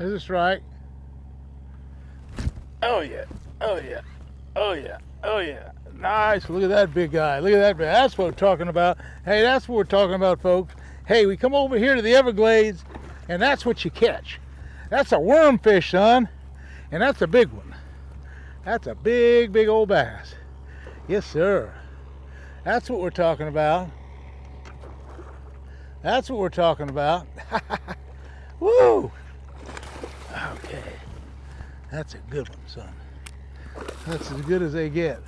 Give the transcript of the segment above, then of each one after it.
Is this right? Oh yeah, oh yeah, oh yeah, oh yeah. Nice, look at that big guy. Look at that big, that's what we're talking about. Hey, that's what we're talking about, folks. Hey, we come over here to the Everglades, and that's what you catch. That's a wormfish, son, and that's a big one. That's a big, big old bass. Yes, sir. That's what we're talking about. That's what we're talking about. Woo! Okay. That's a good one, son. That's as good as they get.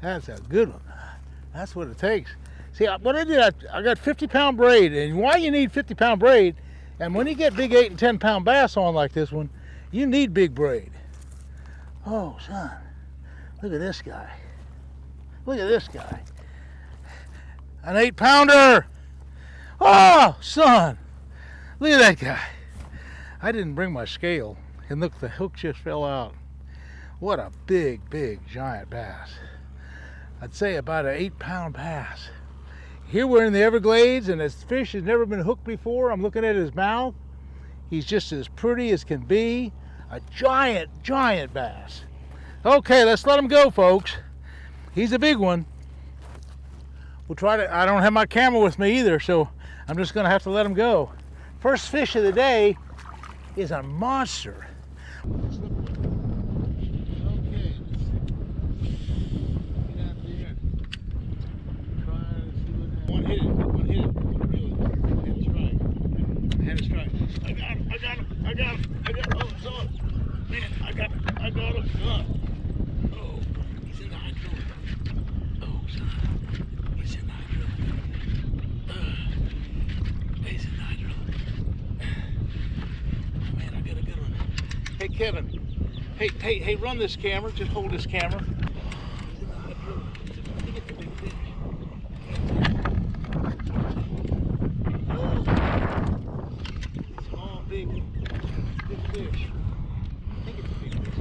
That's a good one. That's what it takes. See, what I did, I got 50-pound braid, and why you need 50-pound braid, and when you get big 8 and 10-pound bass on like this one, you need big braid. Oh, son, look at this guy. Look at this guy. An 8-pounder. Oh, son, look at that guy. I didn't bring my scale, and look, the hook just fell out. What a big, big, giant bass. I'd say about an 8-pound bass. Here we're in the Everglades, and this fish has never been hooked before. I'm looking at his mouth. He's just as pretty as can be. A giant, giant bass. Okay, let's let him go, folks. He's a big one. We'll try to, I don't have my camera with me either, so I'm just gonna have to let him go. First fish of the day is a monster. One hit it. Had a strike. I got him. Oh, son. Man, I got him. Oh, he's in the hydro. Oh, son. He's in the hydro. He's in the hydro. Oh, man, I got a good one. Hey, Kevin. Hey, run this camera. Just hold this camera. He's in the hydro. Let me get the big fish. Big fish. I think it's a big fish.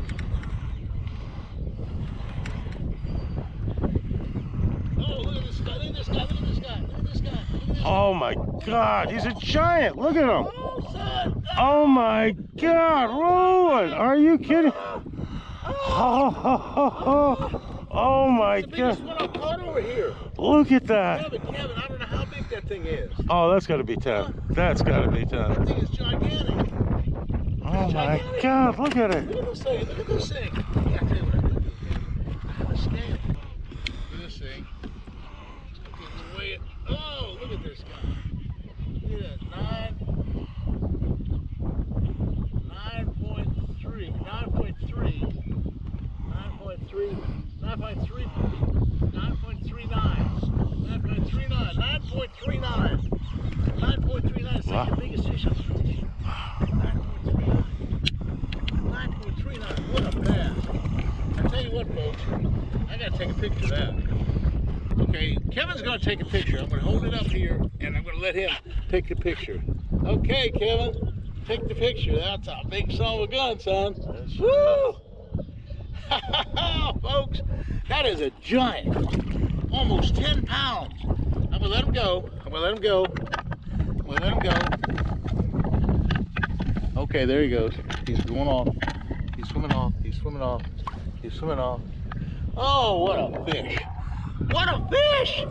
Oh, look at this guy. Look at this guy. Oh my God, he's a giant. Look at him. Oh, son. Oh my God, Roland, are you kidding? Oh my It's the biggest God. one I've caught over here. Look at that. Kevin, I don't know how big that thing is. Oh, that's got to be 10. That's got to be 10. That thing is gigantic. Oh my God, look at it. Look at this thing. Yeah, I tell you what I do, Kevin. I have a scale. Look at this thing. Oh, look at this guy. Look at that. 9.39. It's like the biggest fish I've caught this year. 9.39. What a bass. I tell you what, folks. I gotta take a picture of that. Okay, Kevin's gonna take a picture. I'm gonna hold it up here, and I'm gonna let him take the picture. Okay, Kevin, take the picture. That's a big son of a gun, son. Woo! Folks, that is a giant, almost 10 pounds. I'm gonna let him go. Okay, there he goes. He's going off. He's swimming off. Oh, what a fish. What a fish!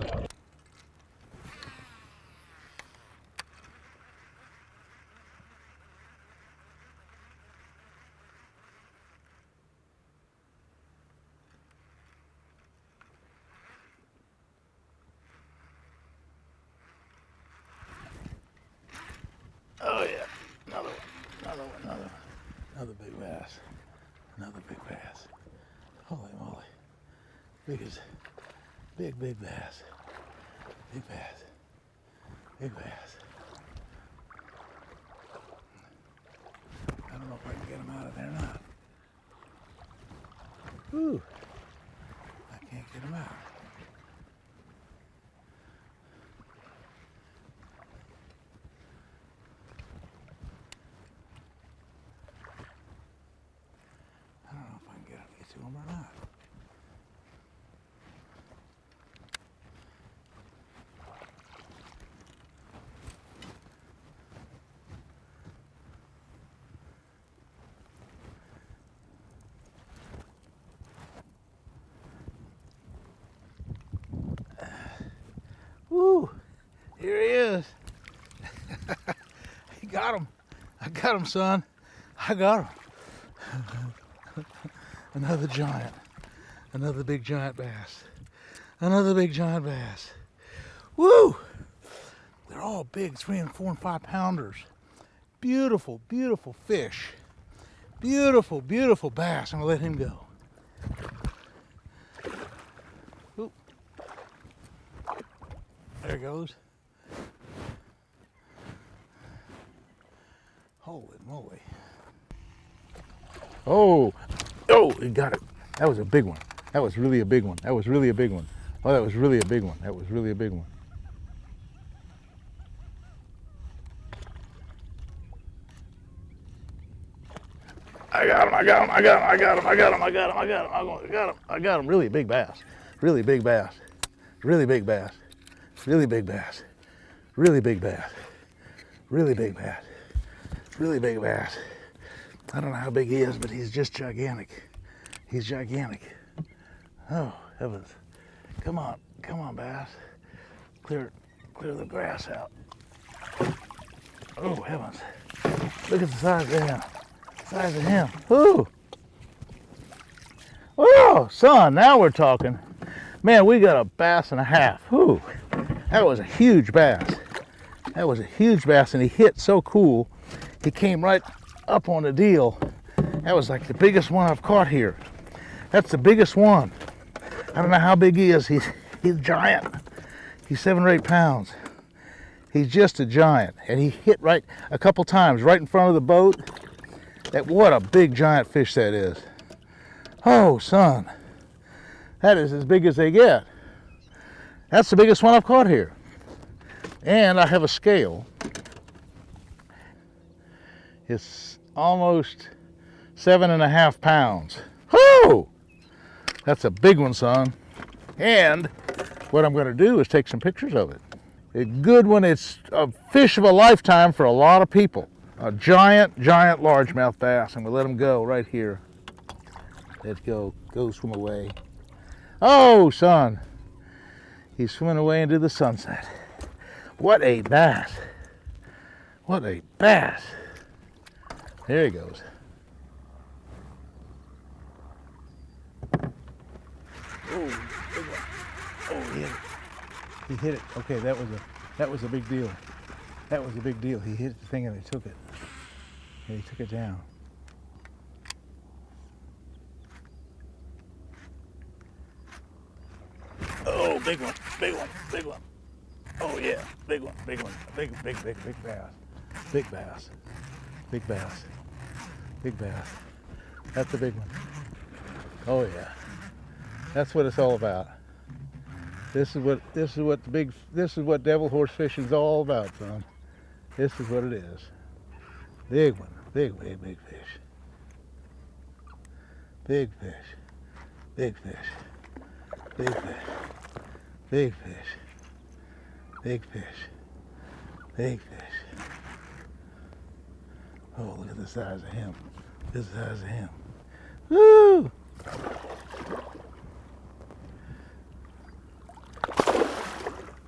Oh yeah, another big bass. Another big bass. Holy moly. Big bass. Big bass. I don't know if I can get him out of there or not. Ooh, I can't get him out. I don't know if I can get to him or not. Here he is. He got him. I got him, son. I got him. Another giant. Another big giant bass. Another big giant bass. Woo! They're all big 3 and 4 and 5 pounders. Beautiful, beautiful fish. Beautiful, beautiful bass. I'm gonna let him go. Oop. There he goes. Holy moly. Oh, he got it. That was a big one. That was really a big one. That was really a big one. Oh, that was really a big one. That was really a big one. I got him, I got him, I got him, I got him, I got him, I got him, I got him, I got him, I got him. Really big bass. Really big bass. Really big bass. Really big bass. Really big bass. Really big bass. Really big bass. I don't know how big he is, but he's just gigantic. He's gigantic. Oh, heavens. Come on, bass. Clear the grass out. Oh, heavens. Look at the size of him. Size of him. Ooh. Oh, son, now we're talking. Man, we got a bass and a half. Ooh. That was a huge bass. That was a huge bass, and he hit so cool. He came right up on the deal. That was like the biggest one I've caught here. That's the biggest one. I don't know how big he is. He's giant. He's 7 or 8 pounds. He's just a giant. And he hit right a couple times right in front of the boat. What a big giant fish that is. Oh, son. That is as big as they get. That's the biggest one I've caught here. And I have a scale. It's almost 7.5 pounds. Whoo! That's a big one, son. And what I'm going to do is take some pictures of it. A good one. It's a fish of a lifetime for a lot of people. A giant, giant largemouth bass. I'm going to let him go right here. Let's go. Go swim away. Oh, son. He's swimming away into the sunset. What a bass. What a bass. There he goes. Oh, he hit it. He hit it. Okay, that was a big deal. That was a big deal. He hit the thing and he took it. And he took it down. Oh, big one, big one, big one. Oh yeah, big one, big one, big bass. Big bass. Big bass. Big bass. That's a big one. Oh yeah. That's what it's all about. This is what devil horse fishing is all about, son. This is what it is. Big one. Big fish. Big fish. Big fish. Big fish. Big fish. Big fish. Big fish. Oh, look at the size of him. This is the size of him. Woo!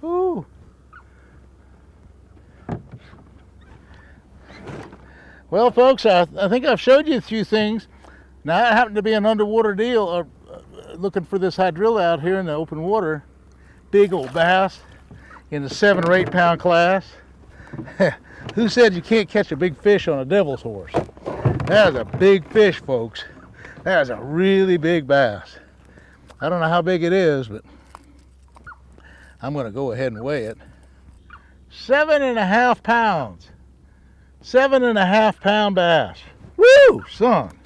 Woo! Well, folks, I think I've showed you a few things. Now, I happen to be an underwater deal, looking for this hydrilla out here in the open water. Big old bass in the 7 or 8 pound class. Who said you can't catch a big fish on a devil's horse? That is a big fish, folks. That is a really big bass. I don't know how big it is, but I'm going to go ahead and weigh it. 7.5 pounds. 7.5 pound bass. Woo, son.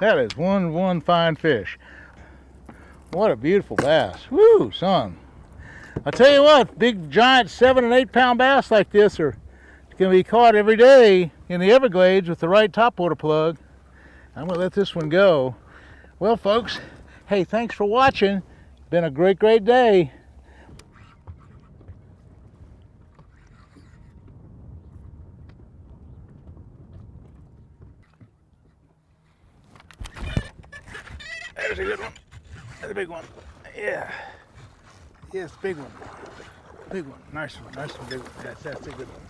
That is one fine fish. What a beautiful bass. Woo, son. I tell you what, big giant 7 and 8 pound bass like this are going to be caught every day in the Everglades with the right topwater plug. I'm going to let this one go. Well, folks, hey, thanks for watching. Been a great day. There's a good one. That's a big one. Yeah. Yes, big one. Big one, nice one, big one. That's a good one.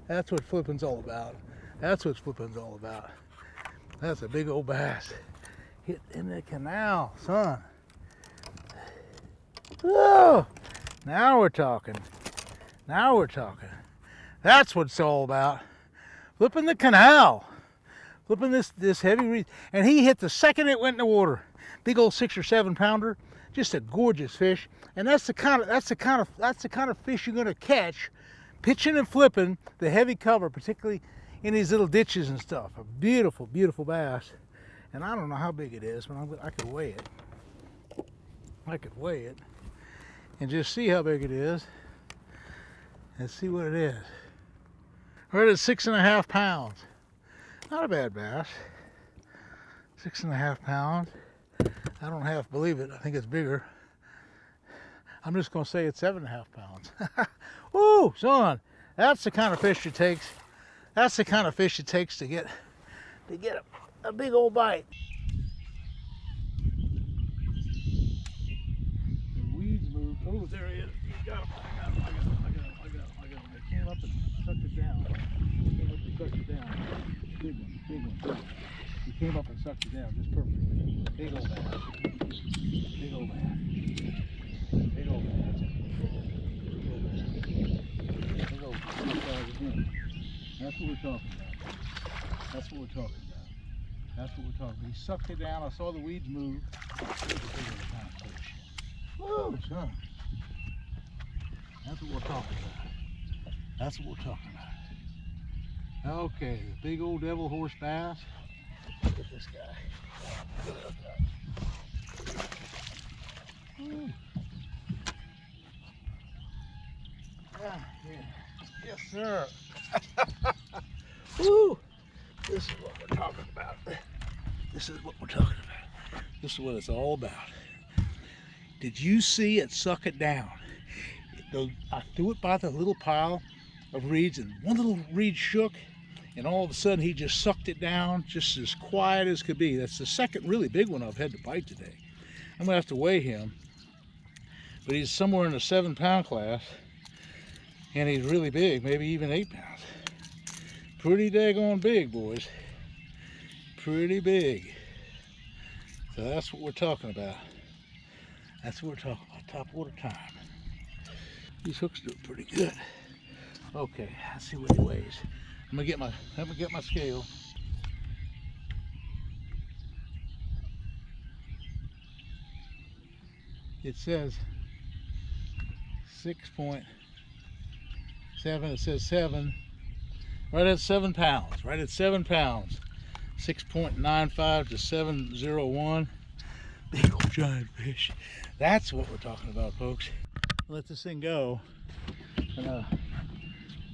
That's what flipping's all about. That's what flipping's all about. That's a big old bass. Hit in the canal, son. Whoa! Now we're talking. Now we're talking. That's what it's all about. Flipping the canal. Flipping this heavy reed. And he hit the second it went in the water. Big old 6 or 7 pounder. Just a gorgeous fish. And that's the kind of fish you're gonna catch pitching and flipping the heavy cover, particularly in these little ditches and stuff. A beautiful, beautiful bass. And I don't know how big it is, but I could weigh it. I could weigh it and just see how big it is and see what it is. Right at 6.5 pounds. Not a bad bass. 6.5 pounds. I don't half believe it. I think it's bigger. I'm just going to say it's 7.5 pounds. Woo, son, that's the kind of fish it takes. That's the kind of fish it takes to get a big old bite. The weeds moved. Oh, there he is. Got him. I got him. They came up and sucked it down. Big one. He came up and sucked it down just perfectly. Big old bass. Big old bass. Big old bass. Big old bass. That's what we're talking about. That's what we're talking about. That's what we're talking about. He sucked it down. I saw the weeds move. Whoa, son. That's what we're talking about. That's what we're talking about. Okay, the big old devil horse bass. Look at this guy. Ooh. Yeah. Yes, sir. Woo! This is what we're talking about. This is what we're talking about. This is what it's all about. Did you see it suck it down? I threw it by the little pile of reeds, and one little reed shook, and all of a sudden he just sucked it down, just as quiet as could be. That's the second really big one I've had to bite today. I'm gonna have to weigh him, but he's somewhere in the 7-pound class, and he's really big, maybe even 8 pounds. Pretty daggone big, boys. Pretty big. So that's what we're talking about. That's what we're talking about, top water time. These hooks do pretty good. Okay, let's see what he weighs. I'm gonna get my scale. It says 6.7. It says 7. Right at 7 pounds. Right at 7 pounds. 6.95 to 701. Big old giant fish. That's what we're talking about, folks. Let this thing go. And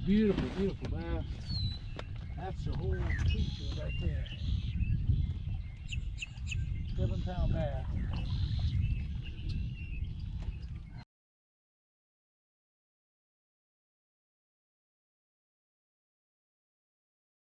beautiful, beautiful bass. That's the whole picture right there. 7-pound bass.